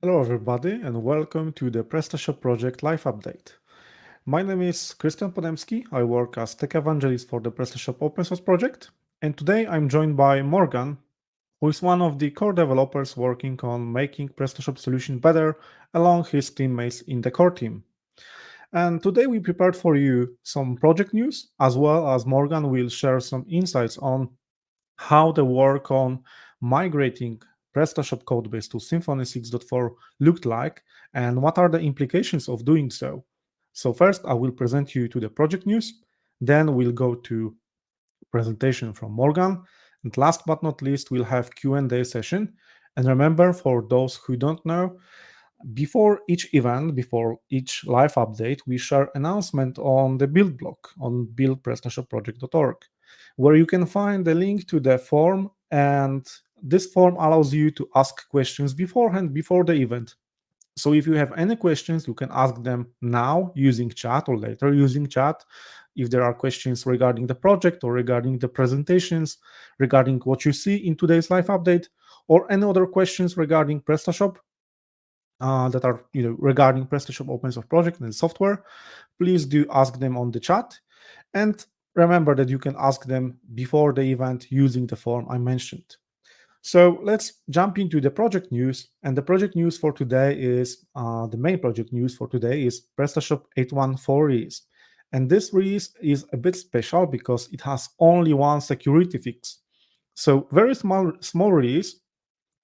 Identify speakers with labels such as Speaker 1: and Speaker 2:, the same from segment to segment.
Speaker 1: Hello everybody and welcome to the PrestaShop Project live update. My name is Krystian Podemski. I work as tech evangelist for the PrestaShop open source project, and today I'm joined by Morgan, who is one of the core developers working on making PrestaShop solution better along his teammates in the core team. And today we prepared for you some project news, as well as Morgan will share some insights on how the work on migrating PrestaShop codebase to Symfony 6.4 looked like and what are the implications of doing so. So first I will present you to the project news, then we'll go to presentation from Morgan, and last but not least we'll have Q&A session. And remember, for those who don't know, before each event, before each live update, we share announcement on the build blog on build.prestashopproject.org, where you can find the link to the form, and this form allows you to ask questions beforehand, before the event. So if you have any questions, you can ask them now using chat or later using chat. If there are questions regarding the project or regarding the presentations, regarding what you see in today's live update, or any other questions regarding PrestaShop, that are regarding PrestaShop open source project and software, please do ask them on the chat. And remember that you can ask them before the event using the form I mentioned. So let's jump into the project news. And the project news for today is the main project news for today is PrestaShop 8.1.4 release. And this release is a bit special because it has only one security fix. So very small release,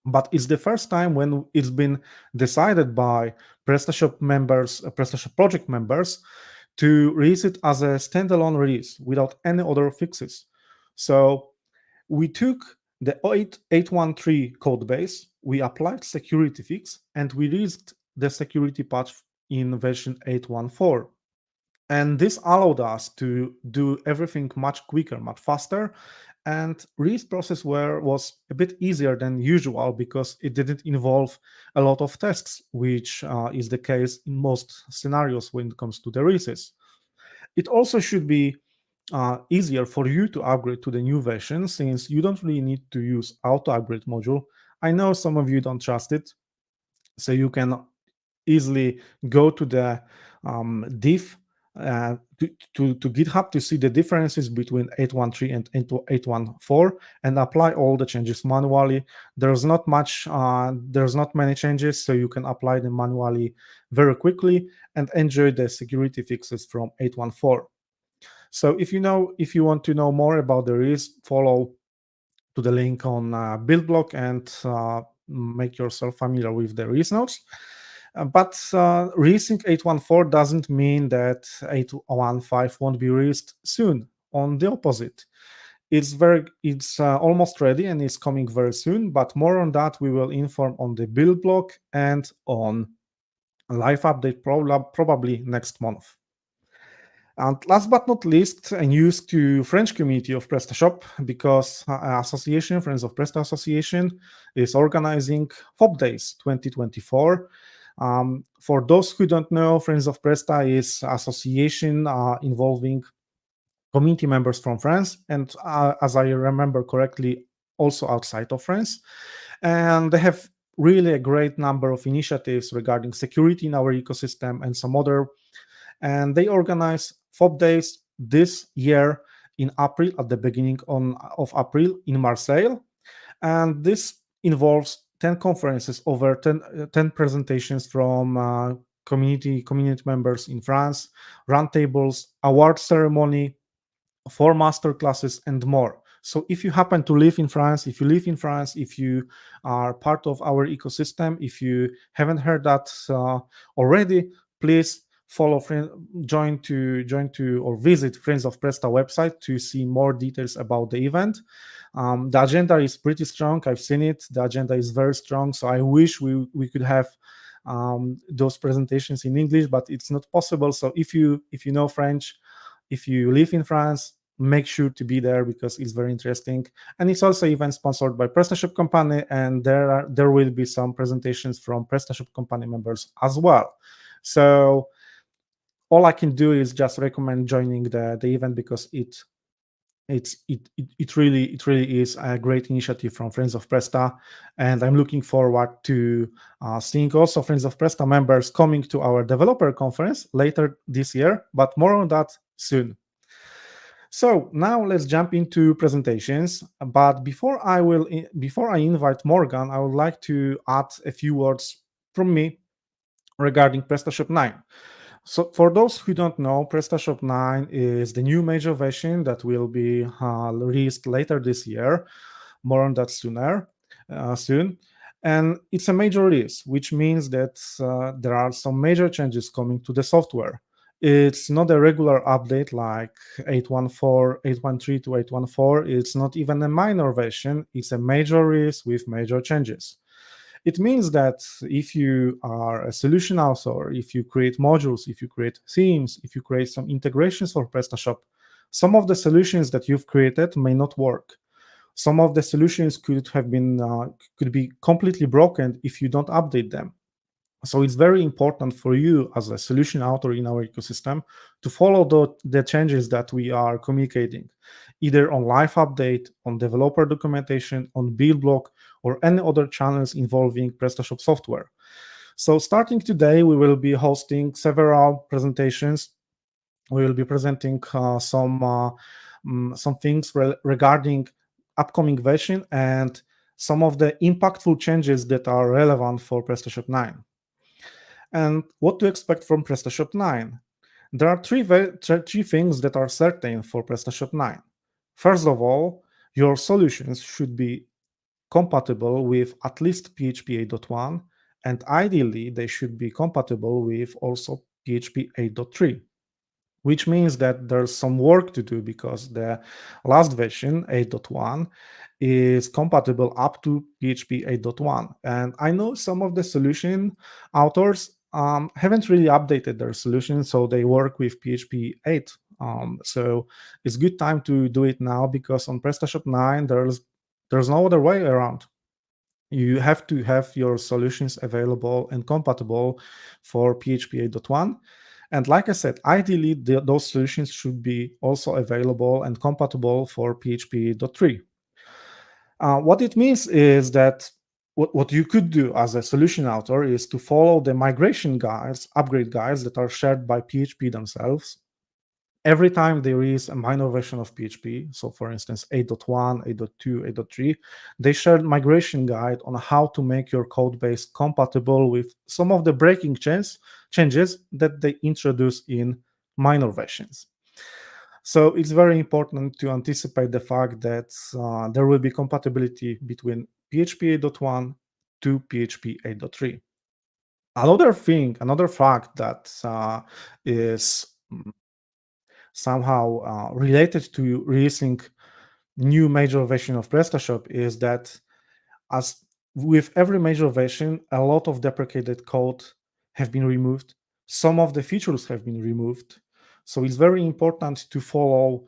Speaker 1: but it's the first time when it's been decided by PrestaShop members, PrestaShop project members, to release it as a standalone release without any other fixes. So we took the 8.1.3 code base, we applied security fix, and we released the security patch in version 8.1.4. And this allowed us to do everything much quicker, much faster. And release process was a bit easier than usual because it didn't involve a lot of tests, which is the case in most scenarios when it comes to the releases. It also should be easier for you to upgrade to the new version, since you don't really need to use auto upgrade module. I know some of you don't trust it, so you can easily go to the diff to GitHub to see the differences between 8.1.3 and 8.1.4 and apply all the changes manually. There's not many changes, so you can apply them manually very quickly and enjoy the security fixes from 8.1.4. So if you want to know more about the release, follow to the link on build blog and make yourself familiar with the release notes. But releasing 8.1.4 doesn't mean that 8.1.5 won't be released soon. On the opposite, it's almost ready and is coming very soon. But more on that we will inform on the build blog and on a live update probably next month. And last but not least, a news to French community of PrestaShop, because association, Friends of Presta Association, is organizing FOB Days 2024. For those who don't know, Friends of Presta is association involving community members from France, and as I remember correctly, also outside of France. And they have really a great number of initiatives regarding security in our ecosystem and some other. And they organize FOB Days this year in April, at the beginning of April in Marseille. And this involves 10 conferences, over 10 presentations from community members in France, roundtables, award ceremony, 4 master classes, and more. So if you happen to live in France, if you are part of our ecosystem, if you haven't heard that already, please join to or visit Friends of Presta website to see more details about the event. The agenda is pretty strong. I've seen it. The agenda is very strong. So I wish we could have those presentations in English, but it's not possible. So if you know French, if you live in France, make sure to be there because it's very interesting. And it's also event sponsored by PrestaShop company, and there will be some presentations from PrestaShop company members as well. So all I can do is just recommend joining the event because it It really is a great initiative from Friends of Presta, and I'm looking forward to seeing also Friends of Presta members coming to our developer conference later this year, but more on that soon. So now let's jump into presentations. But before I invite Morgan, I would like to add a few words from me regarding PrestaShop 9. So for those who don't know, PrestaShop 9 is the new major version that will be released later this year. More on that soon. And it's a major release, which means that there are some major changes coming to the software. It's not a regular update like 8.14, 8.13 to 8.14. It's not even a minor version. It's a major release with major changes. It means that if you are a solution author, if you create modules, if you create themes, if you create some integrations for PrestaShop, some of the solutions that you've created may not work. Some of the solutions could be completely broken if you don't update them. So it's very important for you as a solution author in our ecosystem to follow the changes that we are communicating, either on live update, on developer documentation, on build blog, or any other channels involving PrestaShop software. So starting today, we will be hosting several presentations. We will be presenting some things regarding upcoming version and some of the impactful changes that are relevant for PrestaShop 9. And what to expect from PrestaShop 9? There are three things that are certain for PrestaShop 9. First of all, your solutions should be compatible with at least PHP 8.1, and ideally they should be compatible with also PHP 8.3, which means that there's some work to do because the last version 8.1 is compatible up to PHP 8.1. And I know some of the solution authors haven't really updated their solution, so they work with PHP 8. So it's good time to do it now because on PrestaShop 9 there's no other way around. You have to have your solutions available and compatible for PHP 8.1. And like I said, ideally, those solutions should be also available and compatible for PHP 8.3. What it means is that what you could do as a solution author is to follow the migration guides, upgrade guides that are shared by PHP themselves. Every time there is a minor version of PHP, so for instance 8.1, 8.2, 8.3, they shared migration guide on how to make your code base compatible with some of the breaking changes that they introduce in minor versions. So it's very important to anticipate the fact that there will be compatibility between PHP 8.1 to PHP 8.3. Another fact that is somehow related to releasing new major version of PrestaShop is that, as with every major version, a lot of deprecated code have been removed. Some of the features have been removed. So it's very important to follow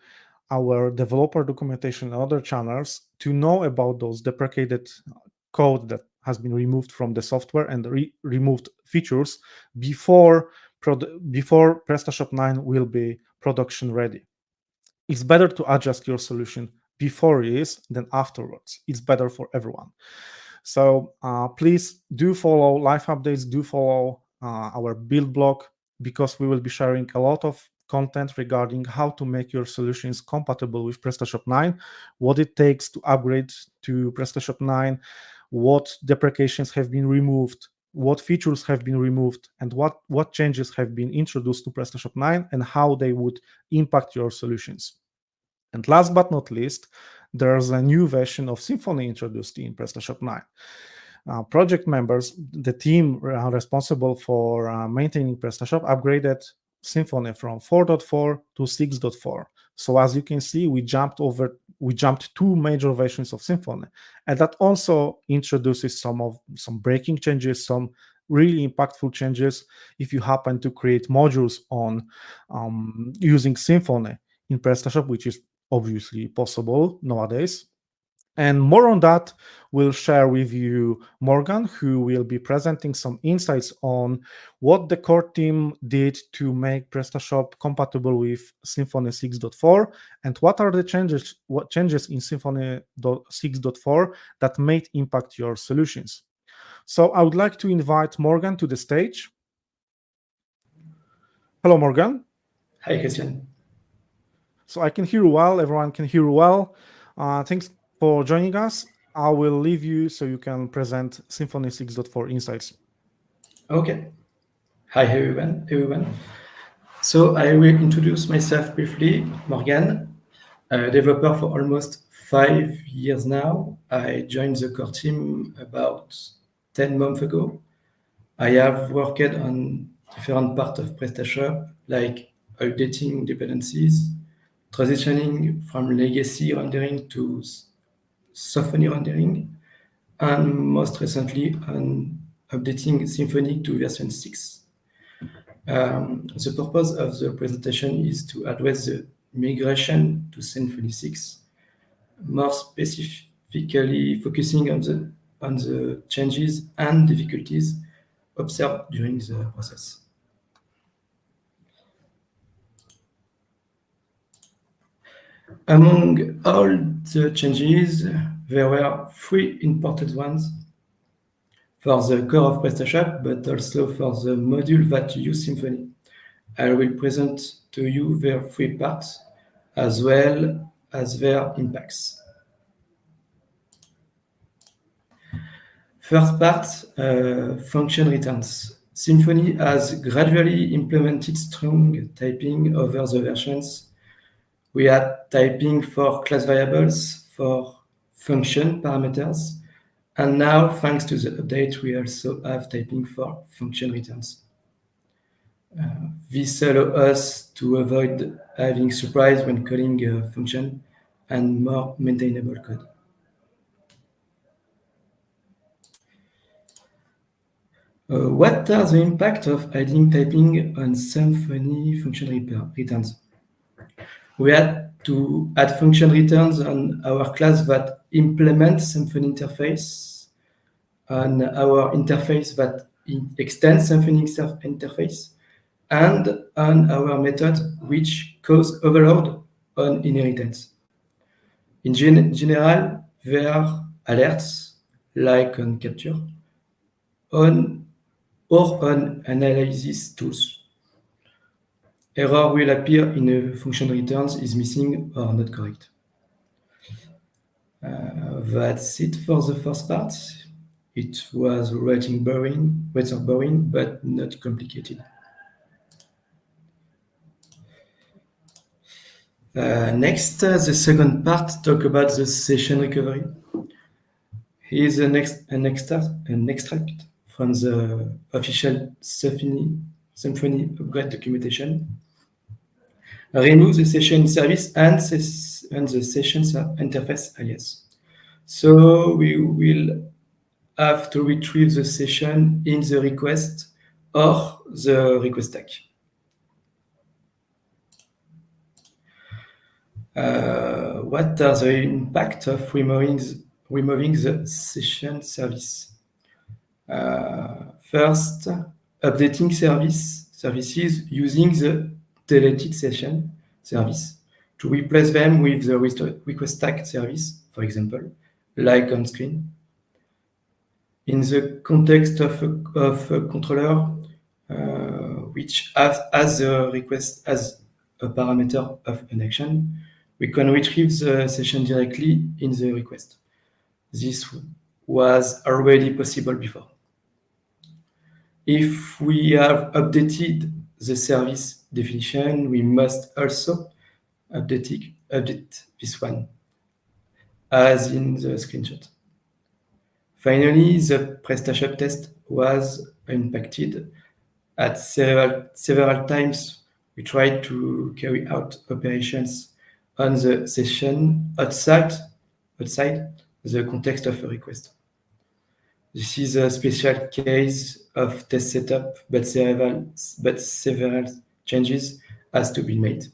Speaker 1: our developer documentation and other channels to know about those deprecated code that has been removed from the software and removed features before PrestaShop 9 will be production ready. It's better to adjust your solution before release than afterwards. It's better for everyone. So please do follow live updates, do follow our build blog, because we will be sharing a lot of content regarding how to make your solutions compatible with PrestaShop 9, what it takes to upgrade to PrestaShop 9, what deprecations have been removed, what features have been removed, and what changes have been introduced to PrestaShop 9 and how they would impact your solutions. And last but not least, there's a new version of Symfony introduced in PrestaShop 9. Project members, the team responsible for maintaining PrestaShop, upgraded Symfony from 4.4 to 6.4. So as you can see, we jumped two major versions of Symfony, and that also introduces some breaking changes, some really impactful changes if you happen to create modules on using Symfony in PrestaShop, which is obviously possible nowadays. And more on that, we'll share with you Morgan, who will be presenting some insights on what the core team did to make PrestaShop compatible with Symfony 6.4 and what are the changes in Symfony 6.4 that may impact your solutions. So I would like to invite Morgan to the stage. Hello, Morgan.
Speaker 2: Hi, Krystian.
Speaker 1: So I can hear you well. Everyone can hear you well. Thanks for joining us. I will leave you so you can present Symfony 6.4 insights.
Speaker 2: Okay. Hi, everyone. So I will introduce myself briefly. Morgan, a developer for almost 5 years now. I joined the core team about 10 months ago. I have worked on different parts of PrestaShop, like updating dependencies, transitioning from legacy rendering to Symfony rendering, and most recently on updating Symfony to version 6. The purpose of the presentation is to address the migration to Symfony 6, more specifically focusing on the changes and difficulties observed during the process. Among all the changes, there were 3 important ones for the core of PrestaShop, but also for the module that use Symfony. I will present to you their 3 parts as well as their impacts. First part, function returns. Symfony has gradually implemented strong typing over the versions. We had typing for class variables, for function parameters, and now, thanks to the update, we also have typing for function returns. This allows us to avoid having surprise when calling a function and more maintainable code. What are the impact of adding typing on Symfony function returns? We had to add function returns on our class that implements Symfony interface, on our interface that extends Symfony interface, and on our method which cause overload on inheritance. In general, there are alerts, like on capture, on or on analysis tools. Error will appear in a function returns is missing or not correct. That's it for the first part. It was rather boring, but not complicated. Next, the second part talk about the session recovery. Here's an extract from the official Symfony upgrade documentation. Remove the session service and the session interface alias. So we will have to retrieve the session in the request or the request tag. What are the impact of removing the session service? First, updating services using the deleted session service to replace them with the request tag service, for example, like on screen. In the context of a controller which has a request as a parameter of an action, we can retrieve the session directly in the request. This was already possible before. If we have updated the service definition, we must also update this one, as in the screenshot. Finally, the PrestaShop test was impacted at several times. We tried to carry out operations on the session outside the context of a request. This is a special case of test setup, but several changes has to be made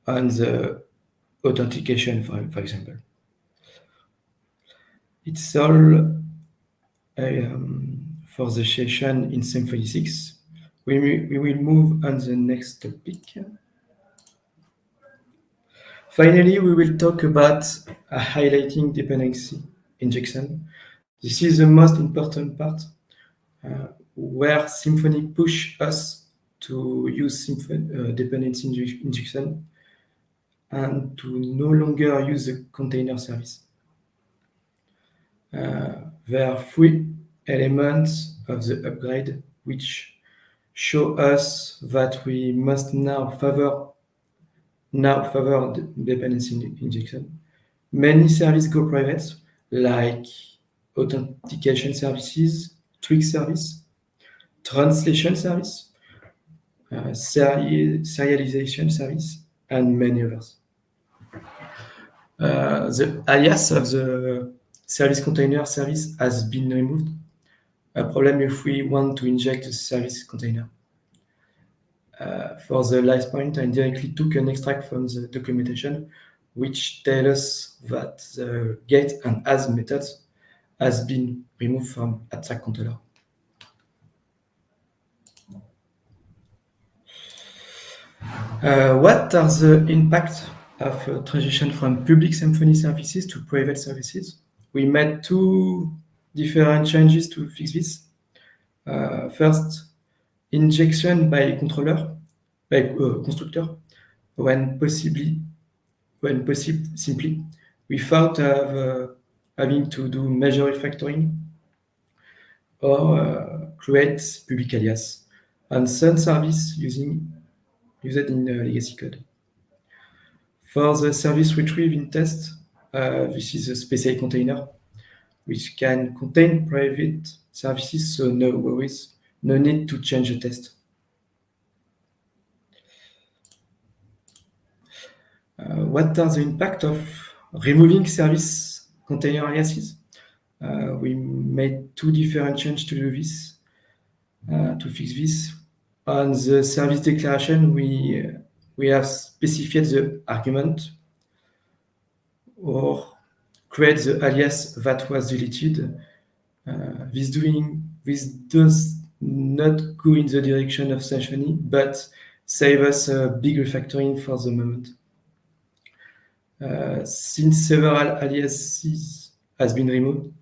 Speaker 2: on the authentication, for example. It's all for the session in Symfony 6. We will move on the next topic. Finally, we will talk about highlighting dependency injection. This is the most important part where Symfony push us to use dependency injection and to no longer use the container service. There are three elements of the upgrade which show us that we must now favor dependency injection. Many services go private, like authentication services, tweak service, translation service, serialization service, and many others. The alias of the service container service has been removed. A problem if we want to inject the service container. For the last point, I directly took an extract from the documentation, which tells us that the get and as methods has been removed from abstract controller. What are the impacts of transition from public Symfony services to private services? We made two different changes to fix this. First, injection by constructor, when possible, simply, without having to do major refactoring or create public alias, and some service used in legacy code. For the service retrieve in test, this is a special container which can contain private services, so no worries, no need to change the test. What are the impact of removing service container aliases? We made two different changes to do this, to fix this. On the service declaration, we have specified the argument or create the alias that was deleted. This does not go in the direction of Symfony, but save us a big refactoring for the moment. Since several aliases has been removed,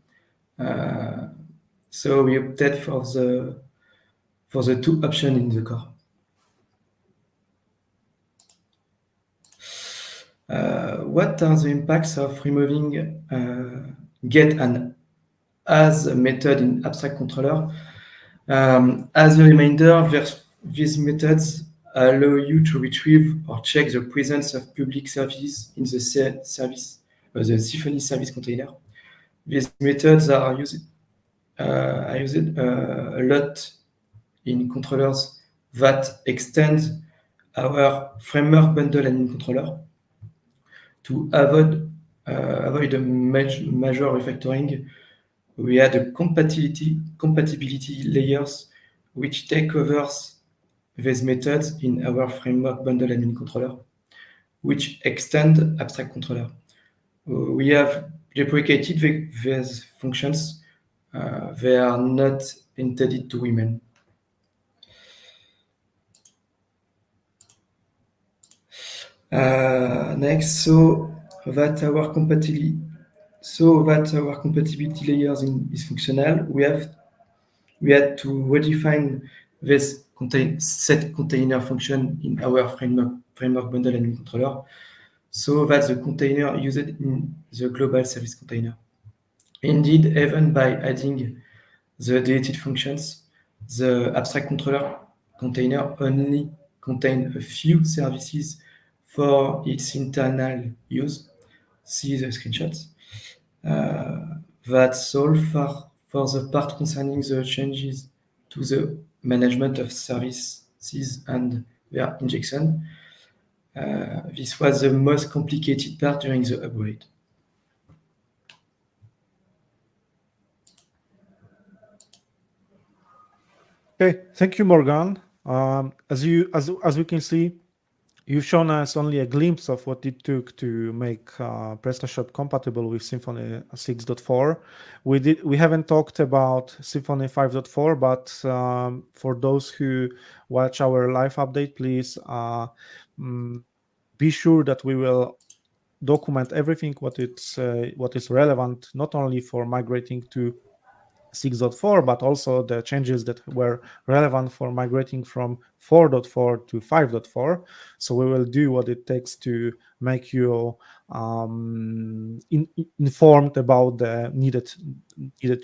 Speaker 2: so we opted for the two options in the core. What are the impacts of removing get and as a method in abstract controller? As a reminder, these methods allow you to retrieve or check the presence of public services in the the Symfony service container. These methods are used a lot in controllers that extend our framework bundle admin controller to avoid a major refactoring. We add a compatibility layers which take overs these methods in our framework bundle admin controller, which extend abstract controller. We have deprecated these functions. They are not intended to remain. Next, so that our compatibility layers is functional, we had to redefine this set container function in our framework bundle admin controller, so that the container used in the global service container. Indeed, even by adding the deleted functions, the abstract controller container only contains a few services for its internal use. See the screenshots. That's all for the part concerning the changes to the management of services and their injection. This was the most complicated part during the upgrade.
Speaker 1: Okay, thank you, Morgan. As we can see, You've shown us only a glimpse of what it took to make PrestaShop compatible with Symfony 6.4. We haven't talked about Symfony 5.4, but for those who watch our live update, please mm, be sure that we will document everything what is relevant, not only for migrating to 6.4, but also the changes that were relevant for migrating from 4.4 to 5.4. So we will do what it takes to make you informed about the needed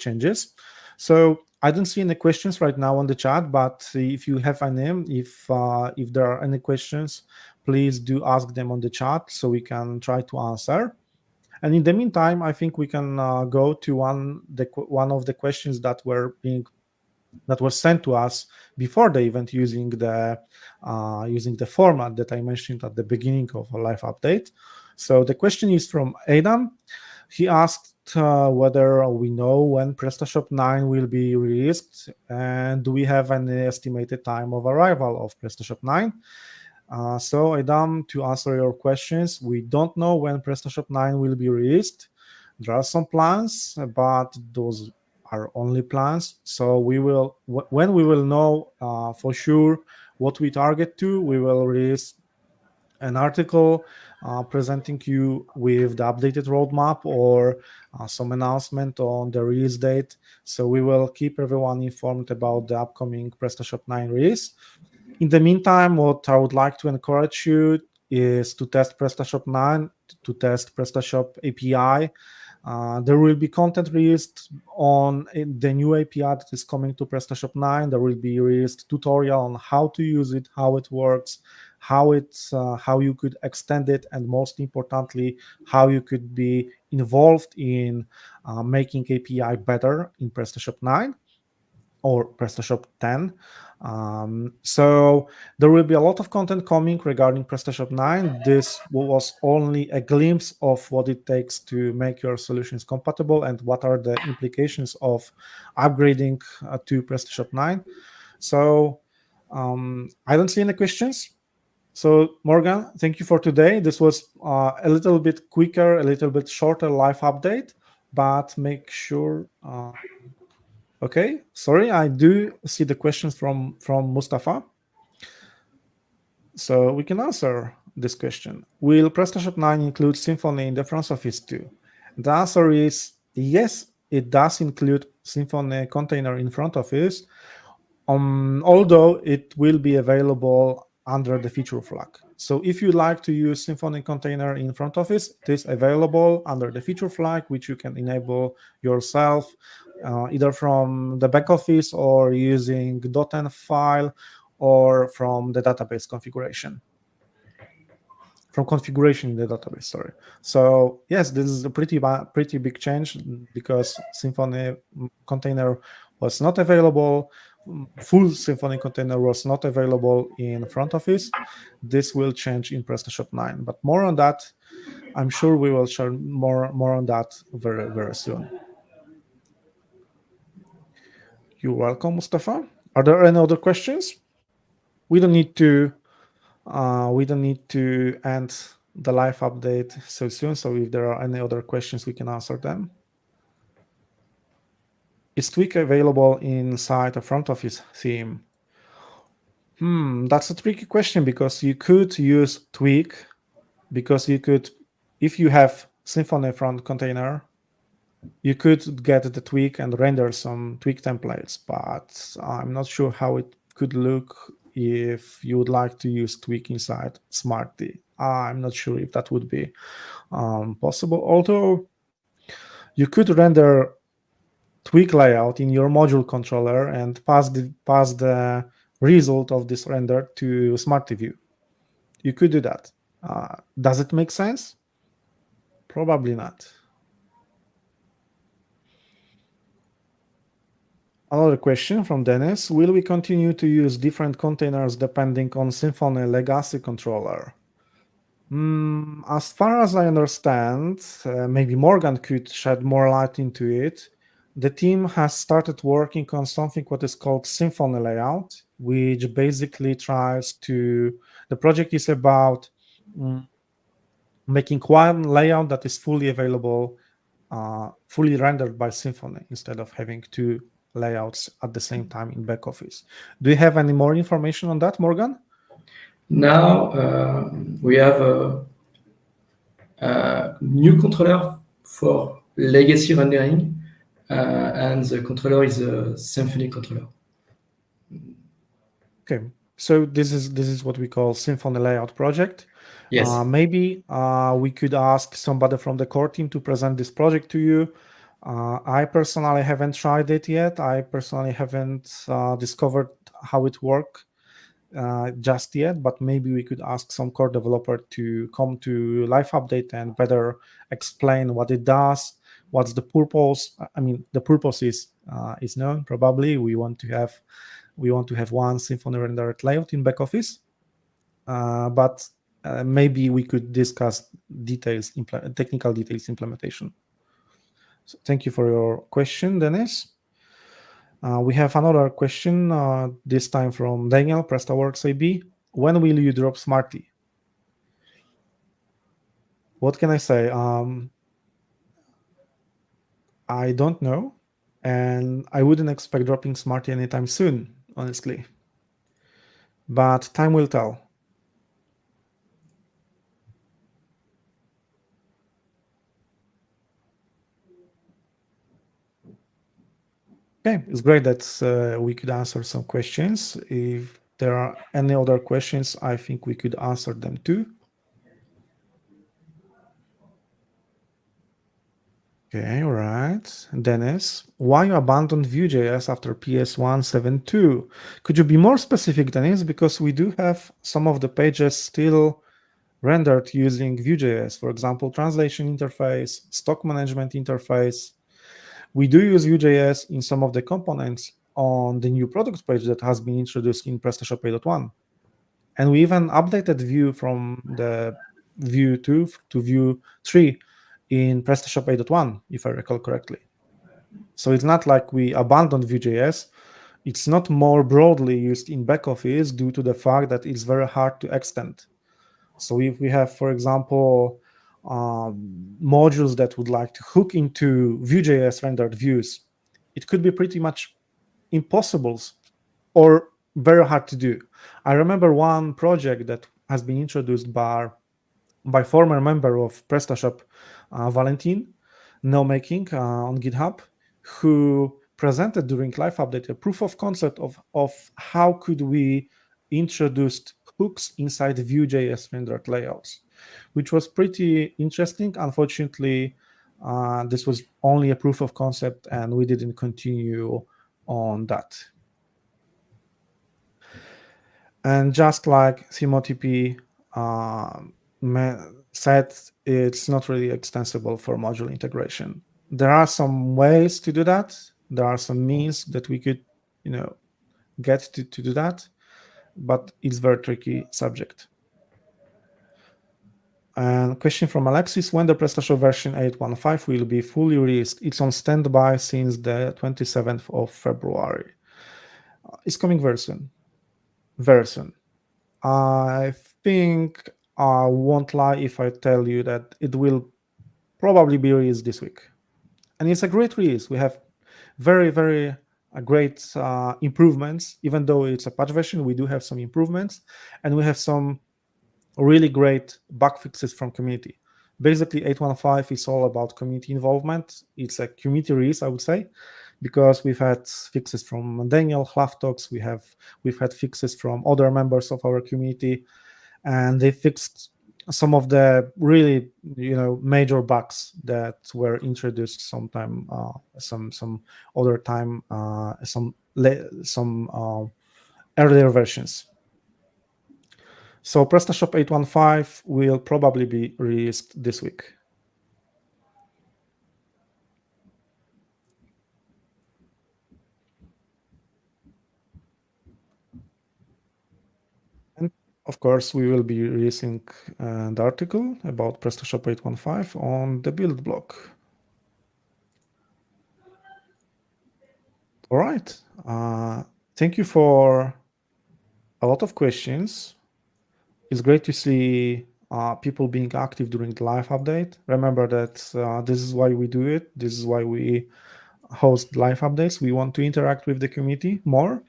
Speaker 1: changes. So I don't see any questions right now on the chat, but if you have any, if there are any questions, please do ask them on the chat so we can try to answer. And in the meantime, I think we can go to one of the questions that were sent to us before the event using the format that I mentioned at the beginning of a live update. So the question is from Adam. He asked whether we know when PrestaShop 9 will be released, and do we have an estimated time of arrival of PrestaShop 9? So Adam, to answer your questions, we don't know when PrestaShop 9 will be released. There are some plans, but those are only plans. So when we will know for sure what we target to, we will release an article presenting you with the updated roadmap or some announcement on the release date. So we will keep everyone informed about the upcoming PrestaShop 9 release. In the meantime, what I would like to encourage you is to test PrestaShop 9, to test PrestaShop API. There will be content released on the new API that is coming to PrestaShop 9. There will be released tutorial on how to use it, how it works, how you could extend it, and most importantly, how you could be involved in making API better in PrestaShop 9 or PrestaShop 10. So there will be a lot of content coming regarding PrestaShop 9. This was only a glimpse of what it takes to make your solutions compatible and what are the implications of upgrading to PrestaShop 9. So I don't see any questions. So Morgan, thank you for today. This was a little bit quicker, a little bit shorter live update, but make sure okay, sorry, I do see the questions from Mustafa. So we can answer this question. Will PrestaShop 9 include Symfony in the front office too? The answer is yes, it does include Symfony container in front office, although it will be available under the feature flag. So if you like to use Symfony container in front office, it is available under the feature flag, which you can enable yourself either from the back office or using .env file or from the database configuration. From configuration in the database, sorry. So yes, this is a pretty big change because Symfony container was not available. Full Symfony container was not available in front office. This will change in PrestaShop 9, but more on that, I'm sure we will share more on that very, very soon. You're welcome, Mustafa. Are there any other questions? We don't need to end the live update so soon. So if there are any other questions, we can answer them. Is Tweak available inside a front office theme? That's a tricky question because you could use Tweak because you could, if you have Symfony front container, you could get the Tweak and render some Tweak templates, but I'm not sure how it could look if you would like to use Tweak inside Smarty. I'm not sure if that would be possible, although you could render Tweak layout in your module controller and pass the result of this render to Smarty view. You could do that. Does it make sense? Probably not. Another question from Dennis. Will we continue to use different containers depending on Symfony legacy controller? As far as I understand, maybe Morgan could shed more light into it. The team has started working on something what is called Symfony layout, which basically tries to The project is about making one layout that is fully available, fully rendered by Symfony instead of having two layouts at the same time in back office. Do you have any more information on that, Morgan?
Speaker 2: Now we have a new controller for legacy rendering, and the controller is a Symfony controller.
Speaker 1: Okay, so this is what we call Symfony layout project.
Speaker 2: Yes.
Speaker 1: Maybe we could ask somebody from the core team to present this project to you. I personally haven't tried it yet. I personally haven't discovered how it works just yet, but maybe we could ask some core developer to come to live update and better explain what it does, what's the purpose. I mean, the purpose is known. Probably we want to have one Symfony rendered layout in back office, but maybe we could discuss details, technical details implementation. So thank you for your question, Dennis. We have another question, this time from Daniel, PrestaWorks AB. When will you drop Smarty? What can I say? I don't know, and I wouldn't expect dropping Smarty anytime soon, honestly. But time will tell. Okay, it's great that we could answer some questions. If there are any other questions, I think we could answer them too. Okay, all right. Dennis, why you abandoned Vue.js after PS 1.7.2? Could you be more specific, Dennis? Because we do have some of the pages still rendered using Vue.js. For example, translation interface, stock management interface. We do use Vue.js in some of the components on the new product page that has been introduced in PrestaShop 8.1. And we even updated Vue from the Vue 2 to Vue 3 in PrestaShop 8.1, if I recall correctly. So it's not like we abandoned Vue.js. It's not more broadly used in backoffice due to the fact that it's very hard to extend. So if we have, for example, modules that would like to hook into Vue.js rendered views, it could be pretty much impossible or very hard to do. I remember one project that has been introduced by former member of PrestaShop, Valentin, now making on GitHub, who presented during live update a proof of concept of how could we introduce hooks inside Vue.js rendered layouts, which was pretty interesting. Unfortunately, this was only a proof of concept and we didn't continue on that. And just like SimoTP said, it's not really extensible for module integration. There are some ways to do that. There are some means that we could, get to do that, but it's a very tricky subject. And question from Alexis, when the PrestaShop version 8.1.5 will be fully released? It's on standby since the 27th of February. It's coming very soon. Very soon. I think I won't lie if I tell you that it will probably be released this week. And it's a great release. We have very, very great improvements. Even though it's a patch version, we do have some improvements. And we have some really great bug fixes from community. Basically, 8.1.5 is all about community involvement. It's a community release, I would say, because we've had fixes from Daniel Hlaftox, we've had fixes from other members of our community, and they fixed some of the really major bugs that were introduced some other time, some earlier versions. So PrestaShop 8.1.5 will probably be released this week. And of course, we will be releasing the article about PrestaShop 8.1.5 on the build blog. All right. Thank you for a lot of questions. It's great to see people being active during the live update. Remember that this is why we do it. This is why we host live updates. We want to interact with the community more.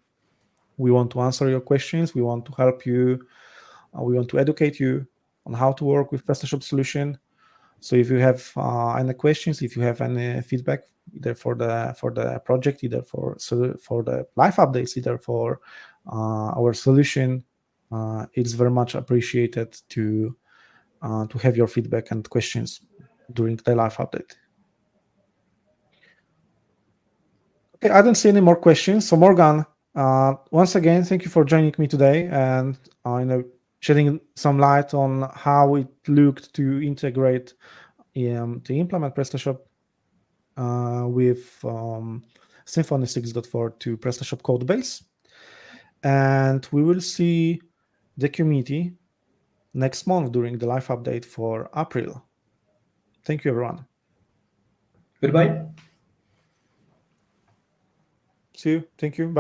Speaker 1: We want to answer your questions. We want to help you. We want to educate you on how to work with PrestaShop solution. So if you have any questions, if you have any feedback, either for the project, either for the live updates, either for our solution, it's very much appreciated to have your feedback and questions during the live update. Okay, I don't see any more questions. So Morgan, once again, thank you for joining me today and shedding some light on how it looked to integrate to implement PrestaShop with Symfony 6.4 to PrestaShop code base. And we will see the community next month during the live update for April. Thank you, everyone.
Speaker 2: Goodbye.
Speaker 1: See you. Thank you. Bye.